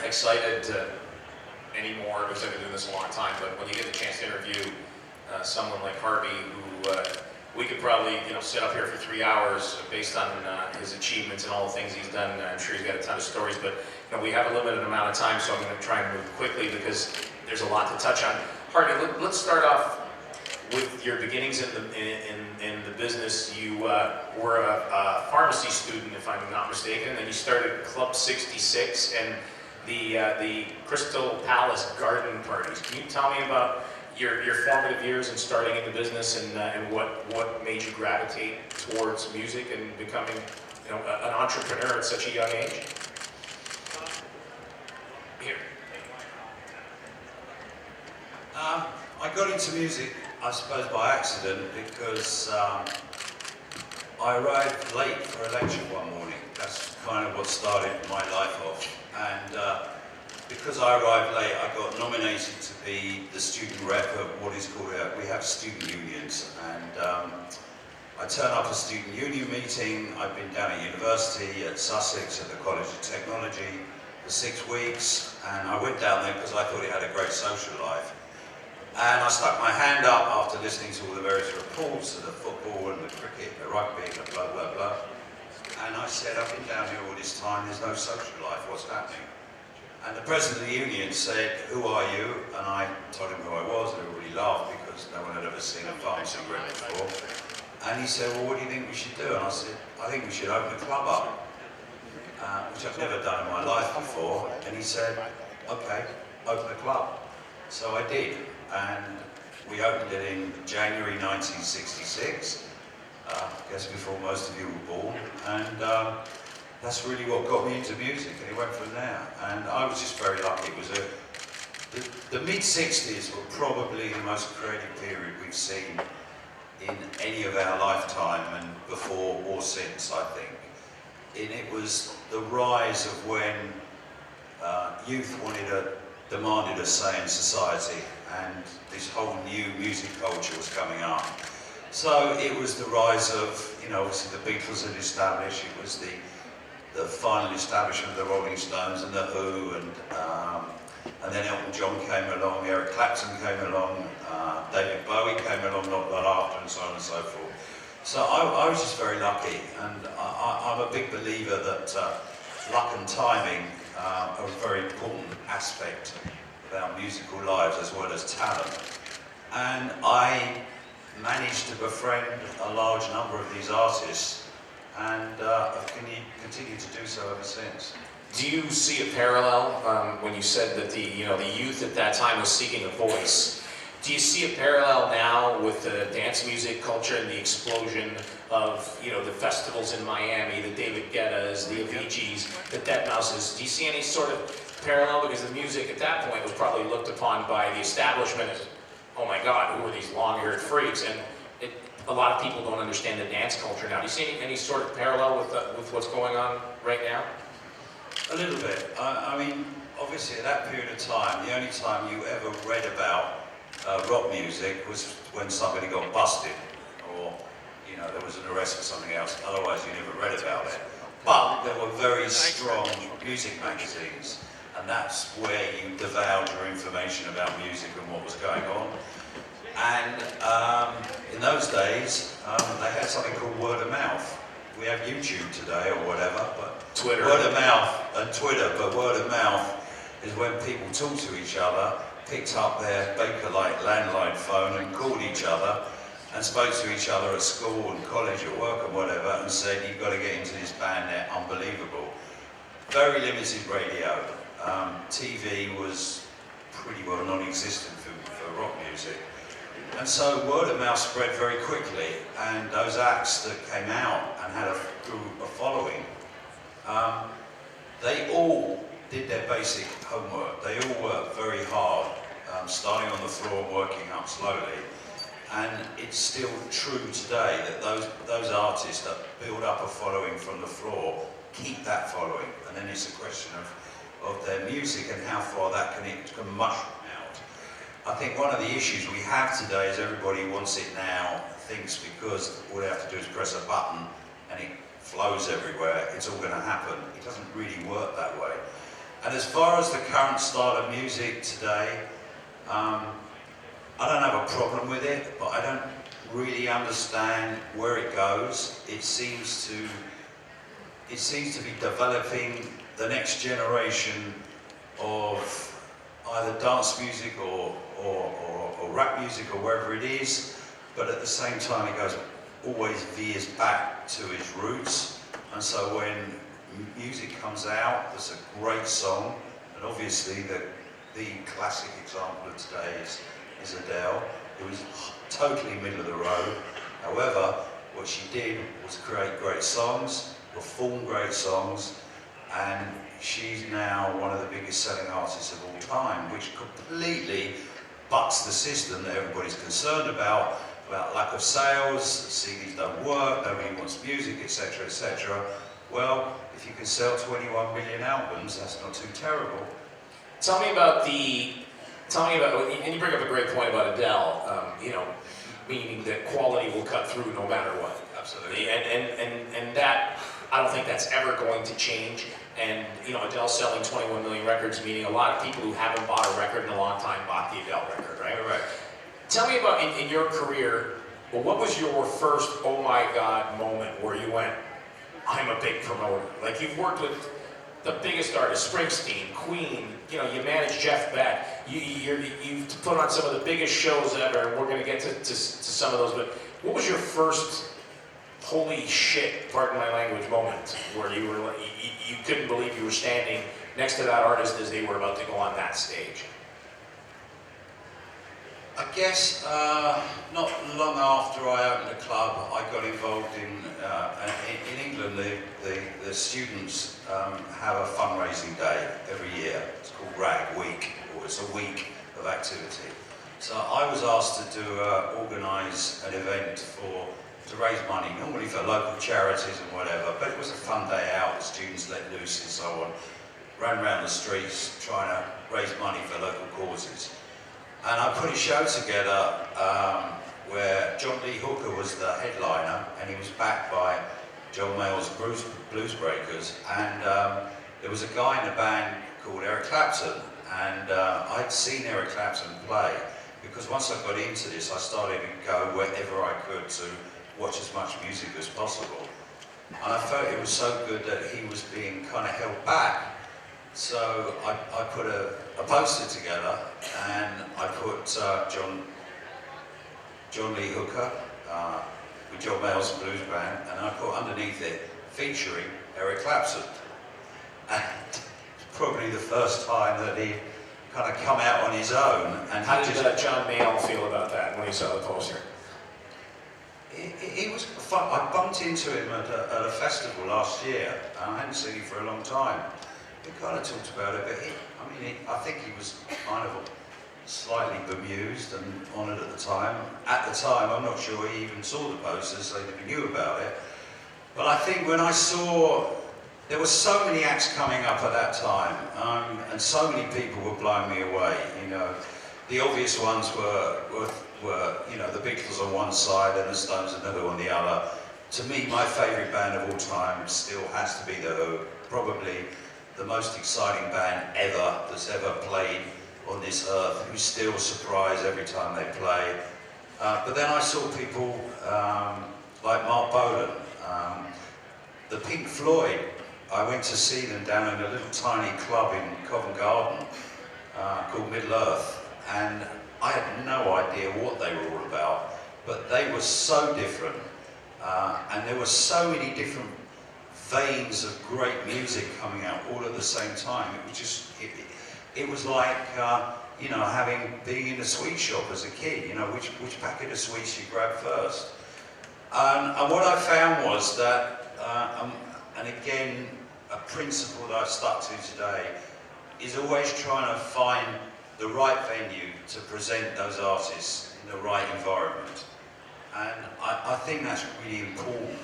excited anymore, because I've been doing this a long time, but when you get the chance to interview someone like Harvey, who we could probably sit up here for 3 hours based on his achievements and all the things he's done. I'm sure he's got a ton of stories, but we have a limited amount of time, so I'm going to try and move quickly because there's a lot to touch on. Harvey, let's start off with your beginnings in the business. You were a pharmacy student, if I'm not mistaken, and then you started Club 66 and the Crystal Palace garden parties. Can you tell me about your formative years in starting in the business and what made you gravitate towards music and becoming an entrepreneur at such a young age? Here. I got into music, I suppose, by accident because I arrived late for a lecture one morning. That's kind of what started my life off. And because I arrived late, I got nominated to be the student rep of what is called, we have student unions. And I turn up a student union meeting. I've been down at university at Sussex at the College of Technology for 6 weeks. And I went down there because I thought it had a great social life. And I stuck my hand up after listening to all the various reports of the football and the cricket, the rugby, and the blah, blah, blah. And I said, I've been down here all this time, there's no social life, what's happening? And the president of the union said, who are you? And I told him who I was, and everybody laughed because no one had ever seen a pharmacy rep before. And he said, well, what do you think we should do? And I said, I think we should open a club up, which I've never done in my life before. And he said, okay, open a club. So I did. And we opened it in January 1966, I guess before most of you were born, and that's really what got me into music, and it went from there. And I was just very lucky. It was the mid-60s were probably the most creative period we've seen in any of our lifetime, and before or since, I think. And it was the rise of when youth demanded a say in society, and this whole new music culture was coming up. So it was the rise of, obviously the Beatles had established, it was the final establishment of the Rolling Stones and the Who, and then Elton John came along, Eric Clapton came along, David Bowie came along not long after, and so on and so forth. So I was just very lucky, and I'm a big believer that luck and timing are a very important aspect of our musical lives as well as talent. And I managed to befriend a large number of these artists, and I've continued to do so ever since. Do you see a parallel when you said that the youth at that time was seeking a voice? Do you see a parallel now with the dance music culture and the explosion of the festivals in Miami, the David Guettas, the Aviciis, the Deadmau5s? Do you see any sort of parallel? Because the music at that point was probably looked upon by the establishment as, oh my God, who are these long-haired freaks? And a lot of people don't understand the dance culture now. Do you see any sort of parallel with what's going on right now? A little bit. I mean, obviously at that period of time, the only time you ever read about rock music was when somebody got busted, or there was an arrest for something else. Otherwise, you never read about it. But there were very strong music magazines, and that's where you devoured your information about music and what was going on. And in those days, they had something called word of mouth. We have YouTube today or whatever, but Twitter. Word of mouth and Twitter, but word of mouth is when people talk to each other, picked up their Baker-like landline phone and called each other and spoke to each other at school and college or work and whatever and said, you've got to get into this band, they're unbelievable. Very limited radio. TV was pretty well non-existent for rock music. And so word of mouth spread very quickly, and those acts that came out and had a following, they all did their basic homework. They all worked very hard, starting on the floor and working up slowly. And it's still true today that those artists that build up a following from the floor keep that following, and then it's a question of their music and how far that can mushroom out. I think one of the issues we have today is everybody wants it now, thinks because all they have to do is press a button and it flows everywhere, it's all going to happen. It doesn't really work that way. And as far as the current style of music today, I don't have a problem with it, but I don't really understand where it goes. It seems to be developing the next generation of either dance music or rap music or wherever it is, but at the same time it always veers back to its roots. And so when music comes out that's a great song, and obviously the classic example of today is Adele, who was totally middle of the road. However, what she did was create great songs, perform great songs, and she's now one of the biggest selling artists of all time, which completely butts the system that everybody's concerned about lack of sales, CDs don't work, nobody wants music, etc., etc. Well, if you can sell 21 million albums, that's not too terrible. Tell me about, and you bring up a great point about Adele, meaning that quality will cut through no matter what. Absolutely. And that, I don't think that's ever going to change. And, Adele selling 21 million records, meaning a lot of people who haven't bought a record in a long time bought the Adele record, right? Right. Tell me about, in your career, what was your first, oh my God, moment where you went, I'm a big promoter? Like, you've worked with the biggest artists, Springsteen, Queen, you managed Jeff Beck, you've put on some of the biggest shows ever, and we're going to get to some of those, but what was your first holy shit, pardon my language, moment where you were you couldn't believe you were standing next to that artist as they were about to go on that stage? I guess not long after I opened the club, I got involved in England. The students have a fundraising day every year. It's called Rag Week, or it's a week of activity. So I was asked to organise an event to raise money, normally for local charities and whatever. But it was a fun day out. The students let loose and so on, ran around the streets trying to raise money for local causes. And I put a show together where John Lee Hooker was the headliner, and he was backed by John Mayall's Blues Breakers, and there was a guy in the band called Eric Clapton, and I'd seen Eric Clapton play, because once I got into this, I started to go wherever I could to watch as much music as possible. And I felt it was so good that he was being kind of held back. So I put a poster together, and I put John Lee Hooker with John Mayall's Blues Band, and I put underneath it, featuring Eric Clapton. And it's probably the first time that he kind of come out on his own. And how did John Mayall feel about that when he saw the poster? He was fun. I bumped into him at a festival last year. I hadn't seen him for a long time. We kind of talked about it, but I think he was kind of slightly bemused and honoured at the time. At the time, I'm not sure he even saw the posters, so he knew about it. But I think when I saw, there were so many acts coming up at that time, and so many people were blowing me away. The obvious ones were the Beatles on one side and the Stones and the Who on the other. To me, my favourite band of all time still has to be the Who, probably the most exciting band ever that's ever played on this earth, who still surprise every time they play. But then I saw people like Mark Bolan, the Pink Floyd. I went to see them down in a little tiny club in Covent Garden called Middle Earth, and I had no idea what they were all about, but they were so different, and there were so many different veins of great music coming out all at the same time. It was just, it was like, being in a sweet shop as a kid, which packet of sweets you grab first. And what I found was that, and again, a principle that I've stuck to today, is always trying to find the right venue to present those artists in the right environment. And I think that's really important.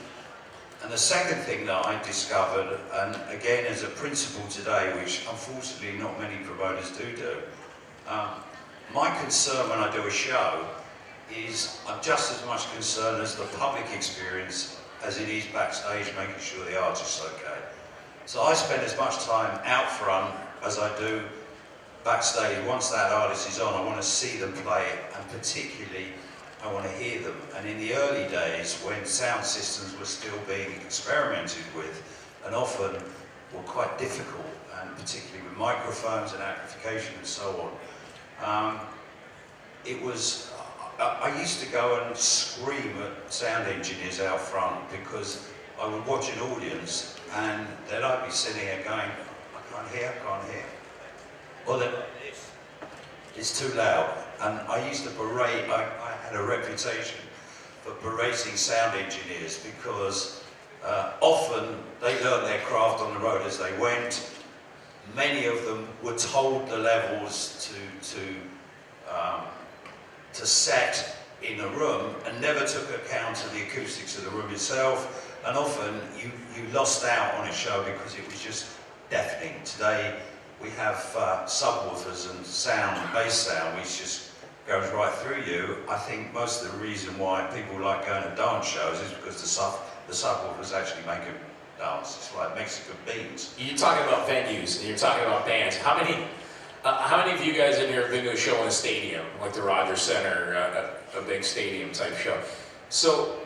And the second thing that I discovered, and again as a principle today, which unfortunately not many promoters do, my concern when I do a show is I'm just as much concerned as the public experience as it is backstage, making sure the artist's okay. So I spend as much time out front as I do backstage. Once that artist is on, I want to see them play, and particularly I want to hear them. And in the early days, when sound systems were still being experimented with, and often were quite difficult, and particularly with microphones and amplification and so on, I used to go and scream at sound engineers out front because I would watch an audience and then I'd be sitting there going, I can't hear. Or then it's too loud. And I used to berate, I had a reputation for berating sound engineers because often they learned their craft on the road as they went. Many of them were told the levels to set in a room and never took account of the acoustics of the room itself, and often you lost out on a show because it was just deafening. Today we have subwoofers and sound, bass sound, which just goes right through you. I think most of the reason why people like going to dance shows is because the subwoofers actually make them dance. It's like Mexican beans. You're talking about venues and you're talking about bands. How many of you guys in here have been to a show in a stadium, like the Rogers Center, a big stadium type show? So,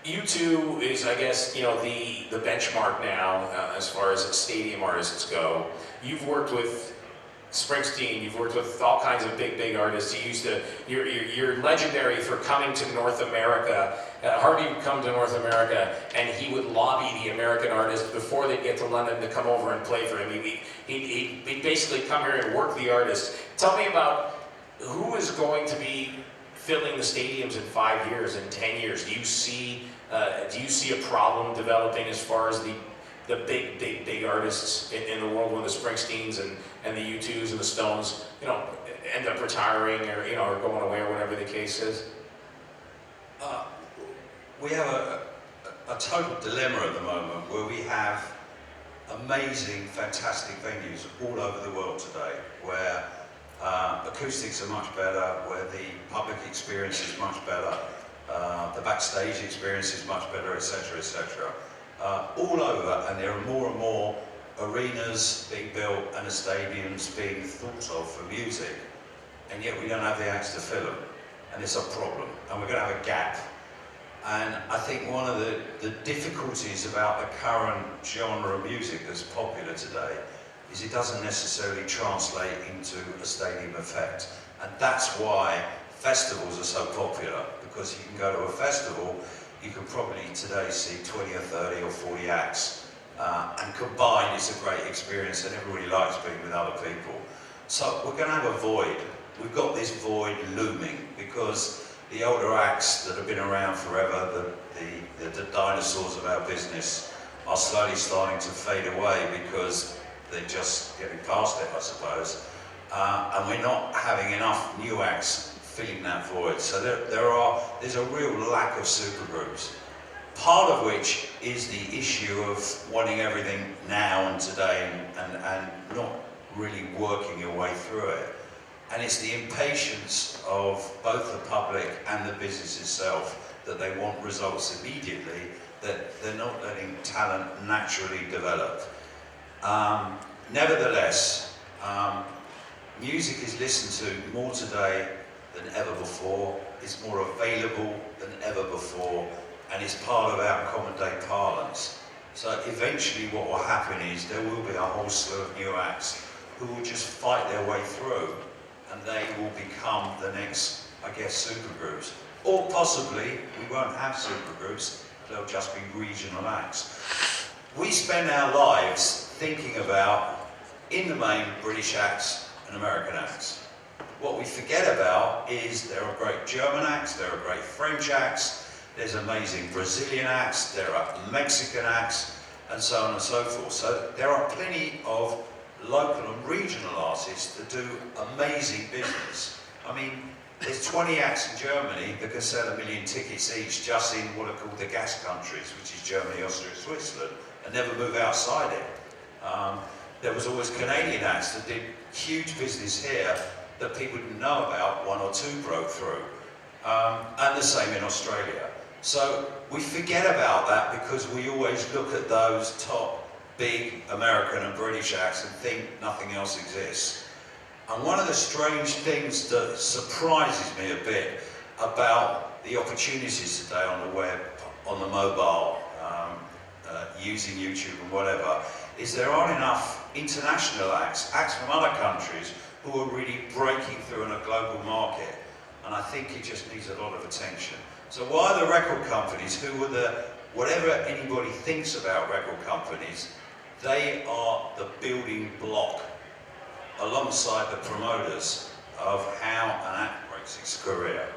U2 is, I guess, you know, the benchmark now as far as stadium artists go. You've worked with Springsteen, you've worked with all kinds of big artists. You're legendary for coming to North America. Harvey would come to North America and he would lobby the American artists before they get to London to come over and play for him. He'd basically come here and work the artists. Tell me about who is going to be filling the stadiums in 5 years, in 10 years. Do you see a problem developing as far as the big artists in the world, when the Springsteens and the U2s and the Stones, you know, end up retiring or, you know, or going away or whatever the case is? We have a total dilemma at the moment where we have amazing, fantastic venues all over the world today, where acoustics are much better, where the public experience is much better, the backstage experience is much better, etc., etc. All over, and there are more and more arenas being built and stadiums being thought of for music, and yet we don't have the acts to fill them, and it's a problem, and we're going to have a gap. And I think one of the difficulties about the current genre of music that's popular today is it doesn't necessarily translate into a stadium effect. And that's why festivals are so popular, because you can go to a festival, you can probably today see 20 or 30 or 40 acts, and combined it's a great experience and everybody likes being with other people. So we're going to have a void. We've got this void looming because the older acts that have been around forever, the dinosaurs of our business, are slowly starting to fade away because they're just getting past it, I suppose. And we're not having enough new acts filling that void. So there's a real lack of supergroups. Part of which is the issue of wanting everything now and today and not really working your way through it. And it's the impatience of both the public and the business itself that they want results immediately, that they're not letting talent naturally develop. Nevertheless, music is listened to more today than ever before. It's more available than ever before, and it's part of our common day parlance. So eventually what will happen is there will be a whole slew of new acts who will just fight their way through, and they will become the next, I guess, supergroups. Or possibly, we won't have supergroups, they'll just be regional acts. We spend our lives thinking about, in the main, British acts and American acts. What we forget about is there are great German acts, there are great French acts, there's amazing Brazilian acts, there are Mexican acts, and so on and so forth. So there are plenty of local and regional artists that do amazing business. I mean, there's 20 acts in Germany that can sell 1 million tickets each just in what are called the gas countries, which is Germany, Austria, Switzerland, and never move outside it. There was always Canadian acts that did huge business here that people didn't know about, 1 or 2 broke through. And the same in Australia. So we forget about that because we always look at those top big American and British acts and think nothing else exists. And one of the strange things that surprises me a bit about the opportunities today on the web, on the mobile, using YouTube and whatever, is there aren't enough international acts from other countries who are really breaking through in a global market. And I think it just needs a lot of attention. So why are the record companies, who are the, whatever anybody thinks about record companies, they are the building block alongside the promoters of how an act breaks its career.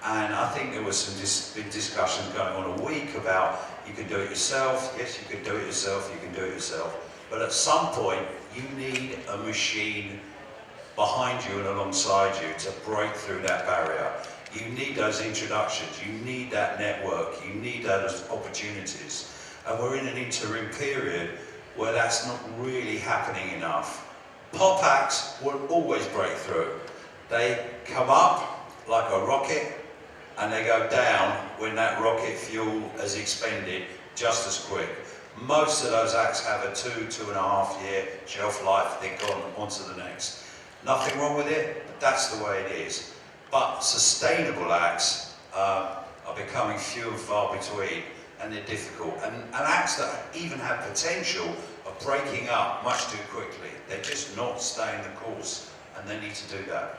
And I think there was some big discussions going on a week about you can do it yourself, yes you can do it yourself, you can do it yourself. But at some point you need a machine behind you and alongside you to break through that barrier. You need those introductions, you need that network, you need those opportunities. And we're in an interim period where that's not really happening enough. Pop acts will always break through. They come up like a rocket and they go down when that rocket fuel is expended just as quick. Most of those acts have a 2.5 year shelf life, they're gone on to the next. Nothing wrong with it, but that's the way it is. But sustainable acts are becoming few and far between, and they're difficult. And acts that even have potential are breaking up much too quickly. They're just not staying the course, and they need to do that.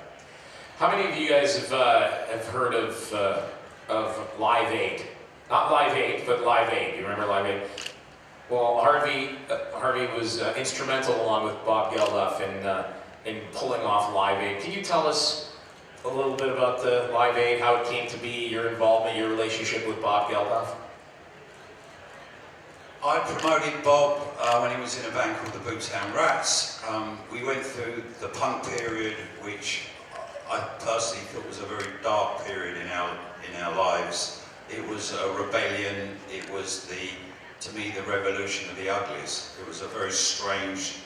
How many of you guys have heard of Live Aid? Not Live Aid, but Live Aid. You remember Live Aid? Well, Harvey was instrumental, along with Bob Geldof, in pulling off Live Aid. Can you tell us a little bit about the Live Aid, how it came to be, your involvement, your relationship with Bob Geldof? I promoted Bob when he was in a band called the Boomtown Rats. We went through the punk period, which I personally thought was a very dark period in our lives. It was a rebellion. It was to me, the revolution of the uglies. It was a very strange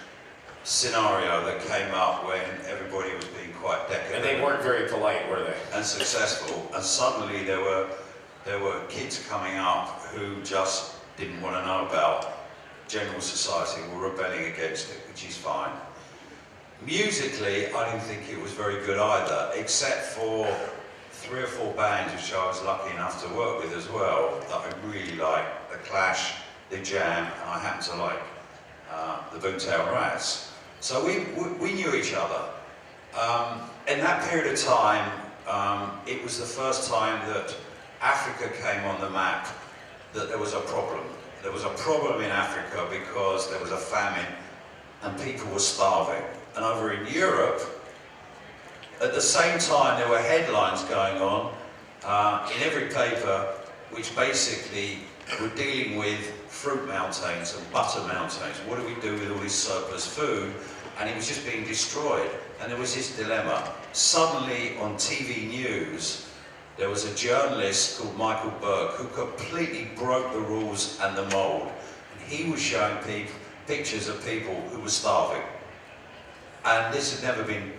scenario that came up when everybody was being quite decadent. And they weren't very polite, were they? And successful. And suddenly there were kids coming up who just didn't want to know about general society, were rebelling against it, which is fine. Musically, I didn't think it was very good either, except for 3 or 4 bands which I was lucky enough to work with as well, that I really liked. The Clash, The Jam, and I happen to like the Boomtown Rats. So we knew each other. In that period of time, it was the first time that Africa came on the map, that there was a problem. There was a problem in Africa because there was a famine and people were starving. And over in Europe, at the same time there were headlines going on in every paper which basically were dealing with fruit mountains and butter mountains. What do we do with all this surplus food? And it was just being destroyed. And there was this dilemma. Suddenly on TV news, there was a journalist called Michael Burke who completely broke the rules and the mold. And he was showing pictures of people who were starving. And this had never been,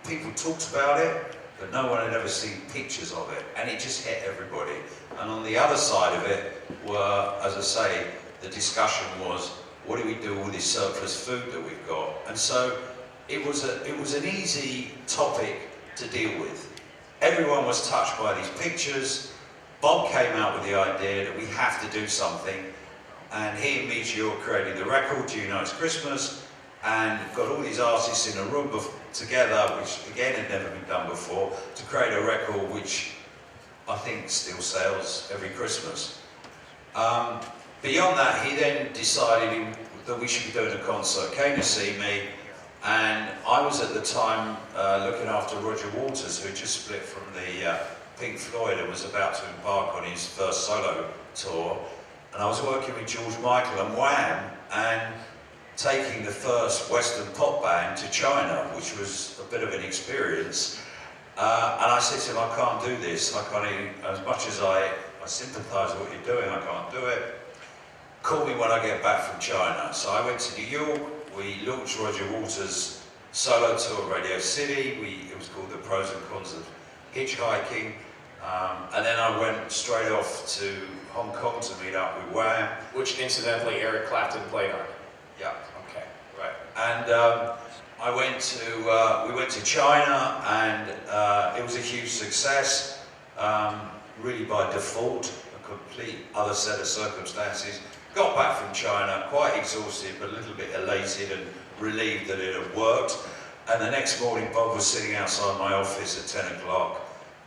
people talked about it, but no one had ever seen pictures of it. And it just hit everybody. And on the other side of it were, as I say, the discussion was, what do we do with this surplus food that we've got? And so it was an easy topic to deal with. Everyone was touched by these pictures. Bob came out with the idea that we have to do something. And he and Meteor created the record, Do You Know It's Christmas? And got all these artists in a room together, which again had never been done before, to create a record which I think still sells every Christmas. Beyond that, he then decided that we should be doing a concert, came to see me, and I was at the time looking after Roger Waters, who had just split from the Pink Floyd and was about to embark on his first solo tour. And I was working with George Michael and Wham, and taking the first Western pop band to China, which was a bit of an experience. And I said to him, I can't do this. I can't even, as much as I sympathise with what you're doing, I can't do it. Call me when I get back from China. So I went to New York, we launched Roger Waters' solo tour at Radio City. It was called The Pros and Cons of Hitchhiking. And then I went straight off to Hong Kong to meet up with Wham. Which incidentally Eric Clapton played on. Yeah. Okay. Right. And we went to China, and it was a huge success, really by default, a complete other set of circumstances. Got back from China, quite exhausted, but a little bit elated and relieved that it had worked. And the next morning, Bob was sitting outside my office at 10 o'clock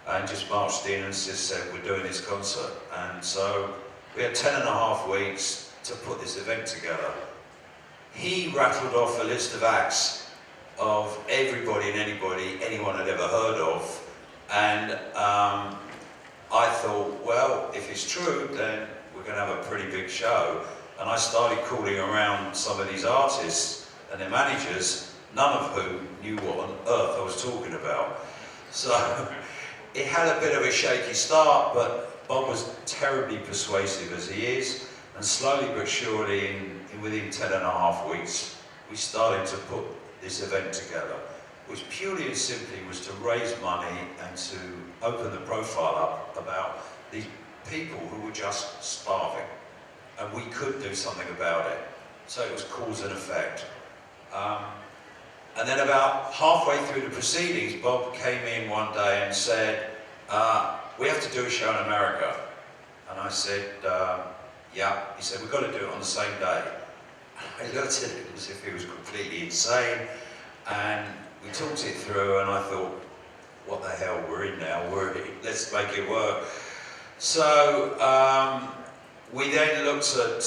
and just marched in and just said, we're doing this concert. And so we had 10.5 weeks to put this event together. He rattled off a list of acts of everybody and anybody anyone had ever heard of. And I thought, well, if it's true, then we're going to have a pretty big show. And I started calling around some of these artists and their managers, none of whom knew what on earth I was talking about. So it had a bit of a shaky start, but Bob was terribly persuasive as he is. And slowly but surely, within 10.5 weeks, we started to put this event together, which purely and simply was to raise money and to open the profile up about these people who were just starving, and we could do something about it. So it was cause and effect. And then about halfway through the proceedings, Bob came in one day and said, we have to do a show in America. And I said, yeah. He said, we've got to do it on the same day. I looked at him as if he was completely insane, and we talked it through, and I thought, what the hell, we're in now, let's make it work. So we then looked at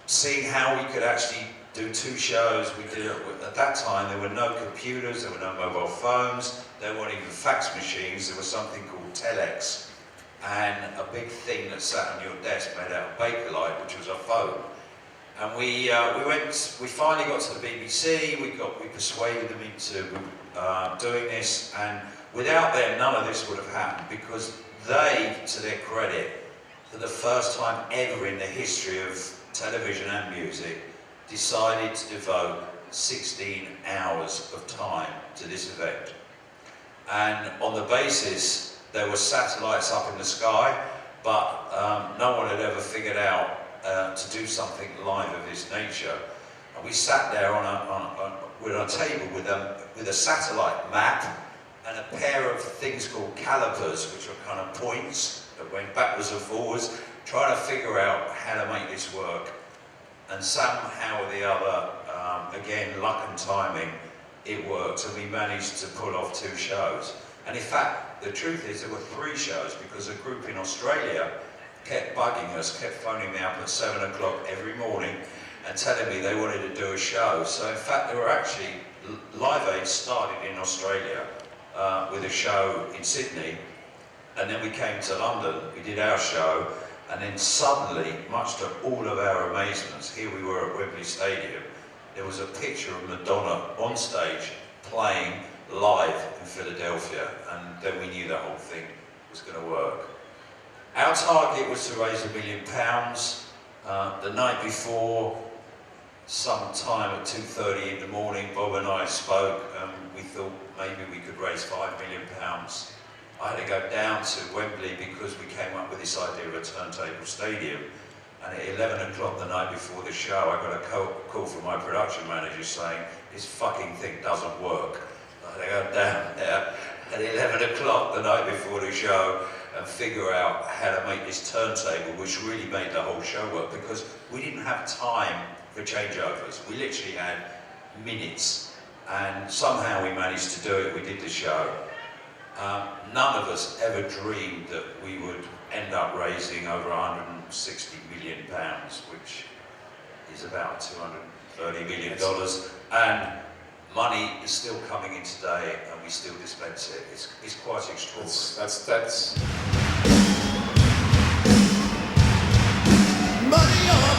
seeing how we could actually do 2 shows. We did it, at that time there were no computers, there were no mobile phones, there weren't even fax machines, there was something called telex, and a big thing that sat on your desk made out of Bakelite, which was a phone. And we finally got to the BBC, we persuaded them into doing this, and without them none of this would have happened, because they, to their credit, for the first time ever in the history of television and music, decided to devote 16 hours of time to this event. And on the basis, there were satellites up in the sky, but no one had ever figured out to do something live of this nature. And we sat there with a table with a satellite map and a pair of things called calipers, which were kind of points that went backwards and forwards, trying to figure out how to make this work. And somehow or the other, again, luck and timing, it worked, and we managed to pull off 2 shows. And in fact, the truth is there were 3 shows, because a group in Australia kept bugging us, kept phoning me up at 7 o'clock every morning and telling me they wanted to do a show. So in fact, there were actually, Live Aid started in Australia with a show in Sydney, and then we came to London, we did our show, and then suddenly, much to all of our amazements, here we were at Wembley Stadium, there was a picture of Madonna on stage playing live in Philadelphia, and then we knew the whole thing was going to work. Our target was to raise £1 million. The night before, sometime at 2:30 in the morning, Bob and I spoke, and we thought maybe we could raise £5 million. I had to go down to Wembley because we came up with this idea of a turntable stadium. And at 11 o'clock the night before the show, I got a call from my production manager saying, this fucking thing doesn't work. I had to go down there at 11 o'clock the night before the show and figure out how to make this turntable, which really made the whole show work, because we didn't have time for changeovers. We literally had minutes, and somehow we managed to do it. We did the show. None of us ever dreamed that we would end up raising over £160 million, which is about $230 million. And money is still coming in today, and we still dispense it. It's quite extraordinary. That's money on